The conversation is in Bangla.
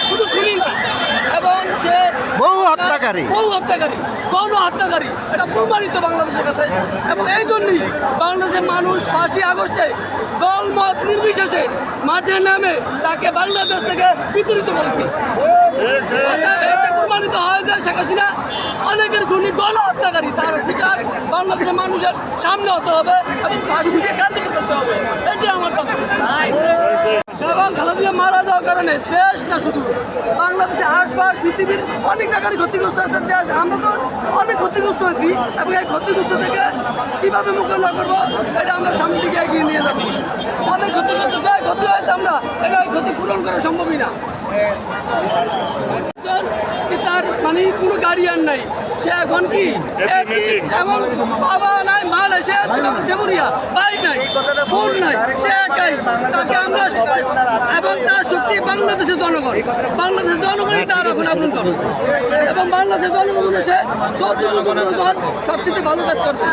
শুধু খুনি না, এবং সে বহু হত্যাকারী গণ হত্যাকারী, এটা প্রমাণিত বাংলাদেশের কাছে। এবং এই জন্যই বাংলাদেশের মানুষ 5ই আগস্টে দলমত নির্বিশেষে মাঠে নামে তাকে বাংলাদেশ থেকে বিতাড়িত করেছে। এতে প্রমাণিত হয় যে শেখ হাসিনা অনেকের খুনি গণ হত্যাকারী, তার বিচার বাংলাদেশের মানুষের সামনে হতে হবে এবং ফাঁসিকে কার্যকর করতে হবে। এটাই আমার দাবি। এবং খালেদা মারা যাওয়ার কারণে দেশ না শুধু বাংলাদেশের আশপাশ পৃথিবীর অনেক জায়গায় ক্ষতিগ্রস্ত হয়েছে দেশ। আমরা তো অনেক ক্ষতিগ্রস্ত হয়েছি এবং এই ক্ষতিগ্রস্ত থেকে কীভাবে মোকাবিলা করবো এটা আমরা সামনের দিকে এগিয়ে নিয়ে যাবো। অনেক ক্ষতিগ্রস্ত ক্ষতি হয়েছে, আমরা এটা এই ক্ষতি পূরণ করা সম্ভবই না। তার মানে কোনো গার্ডিয়ান নাই, সে এখন কি এমন বাবা নাই, মা নাই, সে জেমুরিয়া ভাই নাই, বোন নাই, সে একাই। তাকে আমরা এবং তার শক্তি বাংলাদেশের জনগণই তার এখন আপন, এবং বাংলাদেশের জনগণ সে যতটুকু সবচেয়ে ভালো কাজ করবে।